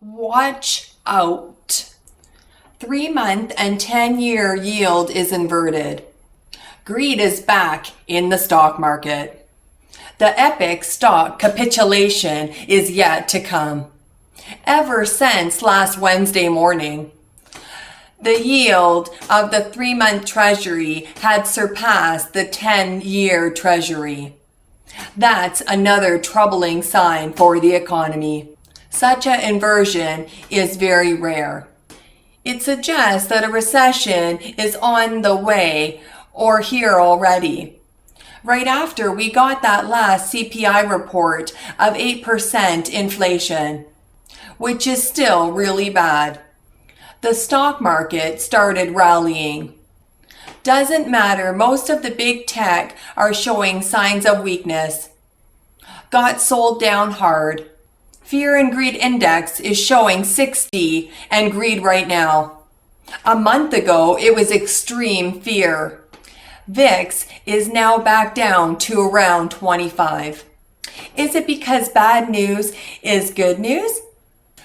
Watch out. 3-month and 10-year yield is inverted. Greed is back in the stock market. The epic stock capitulation is yet to come. Ever since last Wednesday morning, the yield of the 3-month treasury had surpassed the 10-year treasury. That's another troubling sign for the economy. Such an inversion is very rare. It suggests that a recession is on the way or here already. Right after we got that last CPI report of 8% inflation, which is still really bad. The stock market started rallying. Doesn't matter, most of the big tech are showing signs of weakness. Got sold down hard. Fear and greed index is showing 60 and greed right now. A month ago, it was extreme fear. VIX is now back down to around 25. Is it because bad news is good news?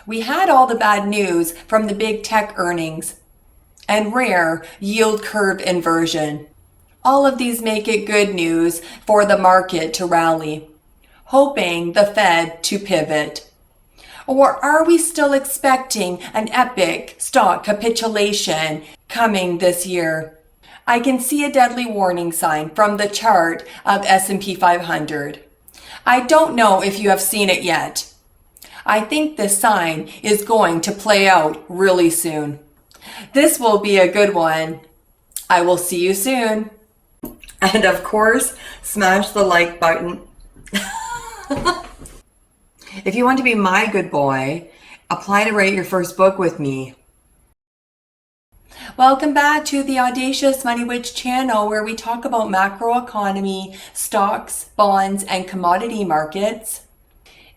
We had all the bad news from the big tech earnings and rare yield curve inversion. All of these make it good news for the market to rally, hoping the Fed to pivot. Or are we still expecting an epic stock capitulation coming this year? I can see a deadly warning sign from the chart of S&P 500. I don't know if you have seen it yet. I think this sign is going to play out really soon. This will be a good one. I will see you soon. And of course, smash the like button. If you want to be my good boy, apply to write your first book with me. Welcome back to the Audacious Money Witch channel, where we talk about macroeconomy, stocks, bonds, and commodity markets.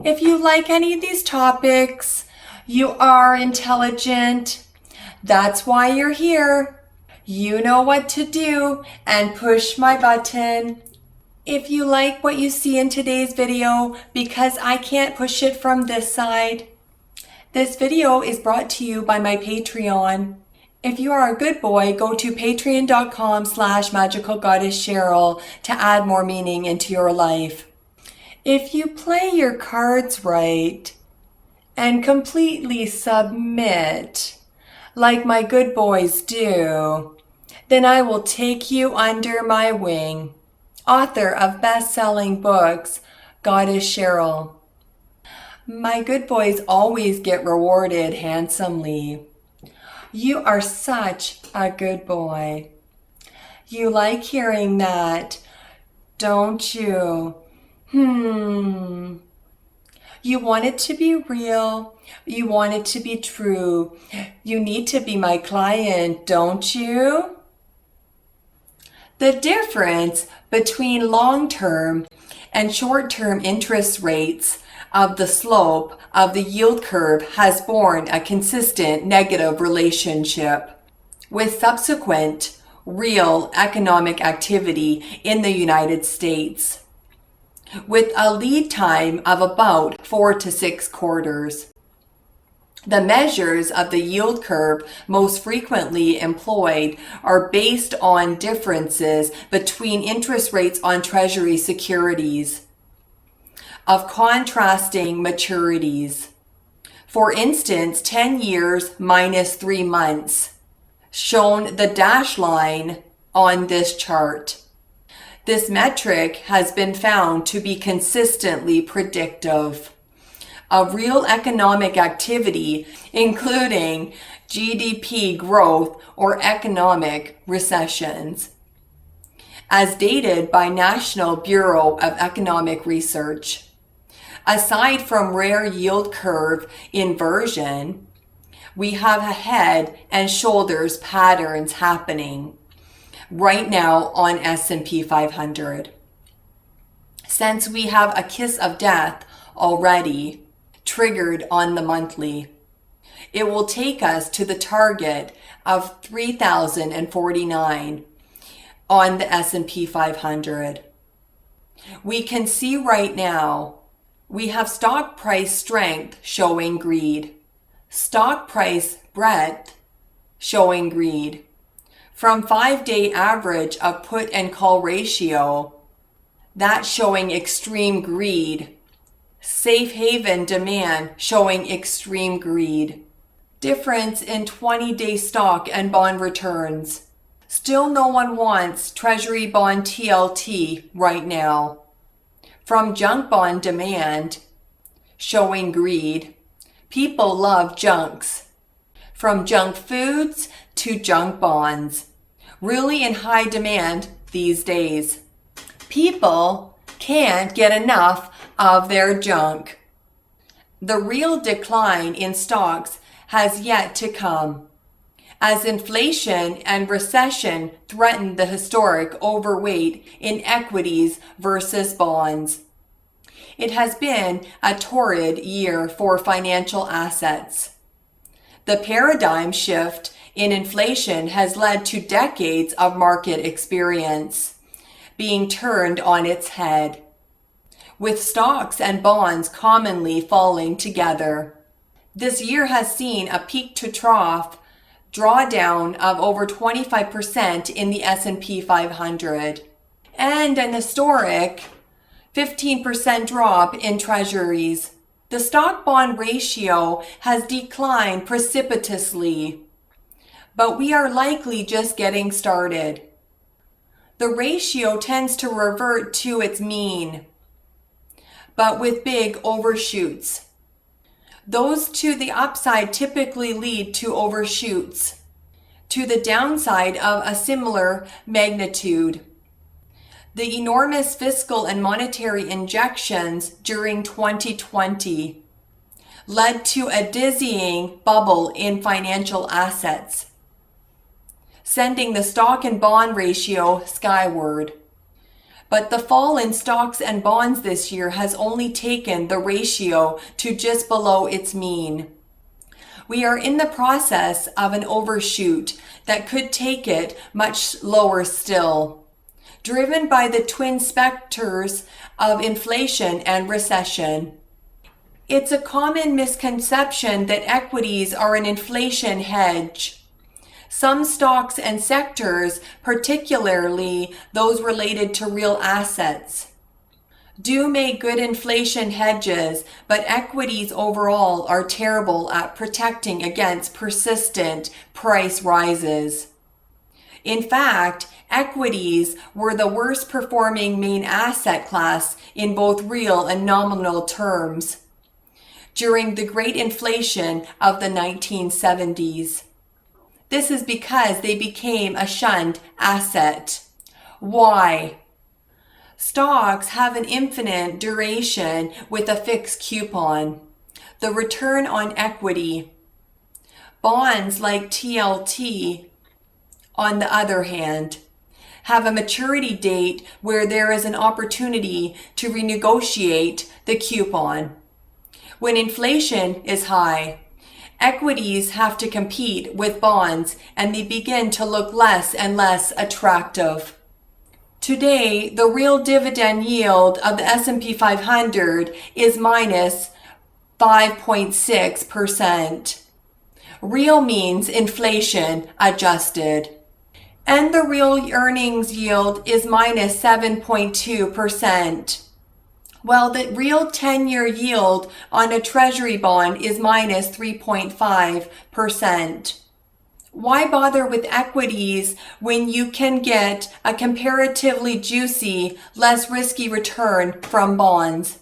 If you like any of these topics, you are intelligent. That's why you're here. You know what to do and push my button. If you like what you see in today's video, because I can't push it from this side, this video is brought to you by my Patreon. If you are a good boy, go to patreon.com/magicalgoddesscheryl to add more meaning into your life. If you play your cards right and completely submit, like my good boys do, then I will take you under my wing. Author of best-selling books, Goddess Cheryl. My good boys always get rewarded handsomely. You are such a good boy. You like hearing that, don't you? You want it to be real. You want it to be true. You need to be my client, don't you? The difference between long-term and short-term interest rates of the slope of the yield curve has borne a consistent negative relationship, with subsequent real economic activity in the United States, with a lead time of about 4 to 6 quarters. The measures of the yield curve most frequently employed are based on differences between interest rates on Treasury securities of contrasting maturities. For instance, 10 years minus 3 months, shown the dashed line on this chart. This metric has been found to be consistently predictive of real economic activity, including GDP growth or economic recessions, as dated by National Bureau of Economic Research. Aside from rare yield curve inversion, we have a head and shoulders patterns happening right now on S&P 500. Since we have a kiss of death already triggered on the monthly, it will take us to the target of 3,049 on the S&P 500. We can see right now we have stock price strength showing greed. Stock price breadth showing greed. From 5-day average of put and call ratio, that's showing extreme greed. Safe haven demand showing extreme greed. Difference in 20-day stock and bond returns. Still no one wants Treasury bond TLT right now. From junk bond demand showing greed. People love junks. From junk foods to junk bonds. Really in high demand these days. People can't get enough of their junk. The real decline in stocks has yet to come, as inflation and recession threaten the historic overweight in equities versus bonds. It has been a torrid year for financial assets. The paradigm shift in inflation has led to decades of market experience being turned on its head, with stocks and bonds commonly falling together. This year has seen a peak to trough drawdown of over 25% in the S&P 500 and an historic 15% drop in treasuries. The stock-bond ratio has declined precipitously, but we are likely just getting started. The ratio tends to revert to its mean, but with big overshoots. Those to the upside typically lead to overshoots, to the downside of a similar magnitude. The enormous fiscal and monetary injections during 2020 led to a dizzying bubble in financial assets, sending the stock and bond ratio skyward. But the fall in stocks and bonds this year has only taken the ratio to just below its mean. We are in the process of an overshoot that could take it much lower still, driven by the twin specters of inflation and recession. It's a common misconception that equities are an inflation hedge. Some stocks and sectors, particularly those related to real assets, do make good inflation hedges, but equities overall are terrible at protecting against persistent price rises. In fact, equities were the worst performing main asset class in both real and nominal terms during the Great Inflation of the 1970s. This is because they became a shunned asset. Why? Stocks have an infinite duration with a fixed coupon, the return on equity. Bonds like TLT, on the other hand, have a maturity date where there is an opportunity to renegotiate the coupon. When inflation is high, equities have to compete with bonds and they begin to look less and less attractive. Today, the real dividend yield of the S&P 500 is minus 5.6%. Real means inflation adjusted. And the real earnings yield is minus 7.2%. While the real 10-year yield on a treasury bond is minus 3.5%. Why bother with equities when you can get a comparatively juicy, less risky return from bonds?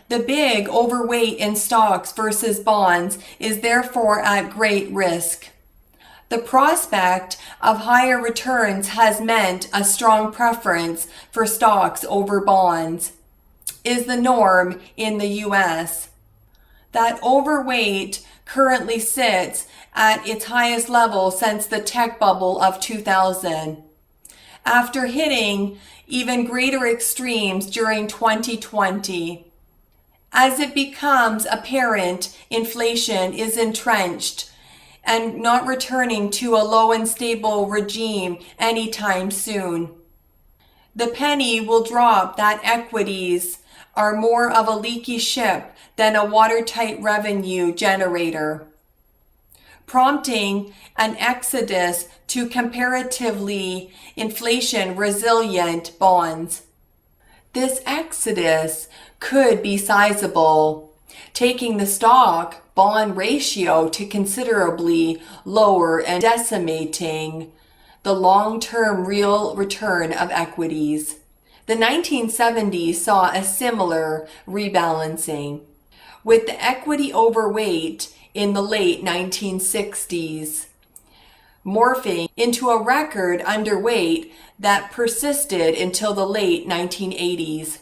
The big overweight in stocks versus bonds is therefore at great risk. The prospect of higher returns has meant a strong preference for stocks over bonds. Is the norm in the US. That overweight currently sits at its highest level since the tech bubble of 2000, after hitting even greater extremes during 2020. As it becomes apparent inflation is entrenched and not returning to a low and stable regime anytime soon, the penny will drop that equities are more of a leaky ship than a watertight revenue generator. prompting an exodus to comparatively inflation-resilient bonds. This exodus could be sizable, taking the stock-bond ratio to considerably lower and decimating the long-term real return of equities. The 1970s saw a similar rebalancing, with the equity overweight in the late 1960s morphing into a record underweight that persisted until the late 1980s.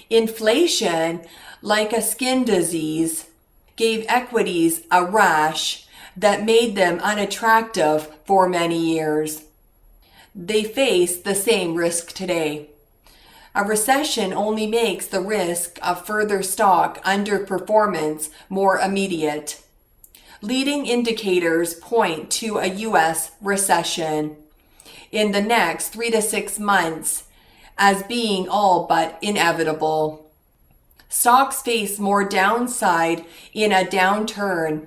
Inflation, like a skin disease, gave equities a rash that made them unattractive for many years. They face the same risk today. A recession only makes the risk of further stock underperformance more immediate. Leading indicators point to a U.S. recession in the next 3 to 6 months as being all but inevitable. Stocks face more downside in a downturn,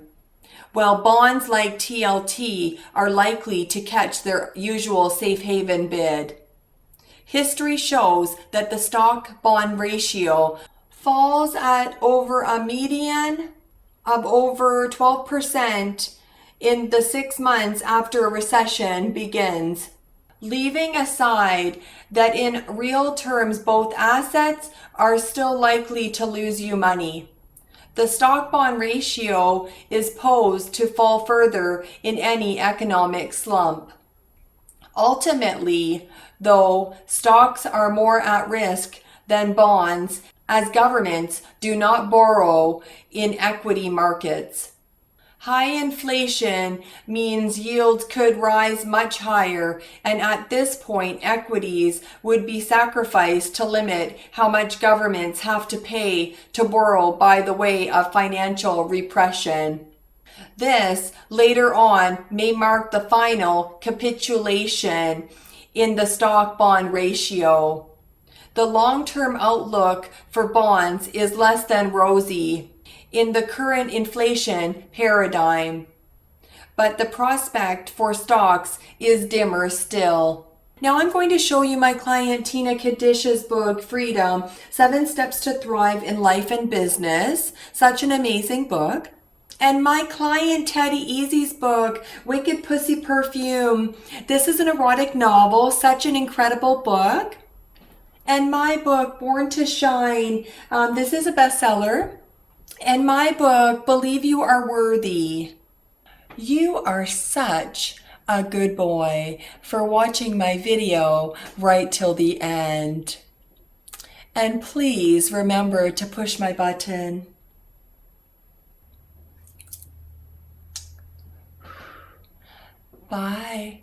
while bonds like TLT are likely to catch their usual safe haven bid. History shows that the stock-bond ratio falls at over a median of over 12% in the 6 months after a recession begins, leaving aside that in real terms both assets are still likely to lose you money. The stock-bond ratio is posed to fall further in any economic slump. Ultimately, though, stocks are more at risk than bonds as governments do not borrow in equity markets. High inflation means yields could rise much higher, and at this point equities would be sacrificed to limit how much governments have to pay to borrow by the way of financial repression. This, later on, may mark the final capitulation in the stock-bond ratio. The long-term outlook for bonds is less than rosy in the current inflation paradigm, but the prospect for stocks is dimmer still. Now I'm going to show you my client Tina Kadish's book, Freedom, 7 Steps to Thrive in Life and Business. Such an amazing book. And my client Taddy Eazzy's book, Wicked Pussy Perfume. This is an erotic novel, such an incredible book. And my book, Born to Shine, this is a bestseller. And my book, Believe You Are Worthy. You are such a good boy for watching my video right till the end. And please remember to push my button. Bye.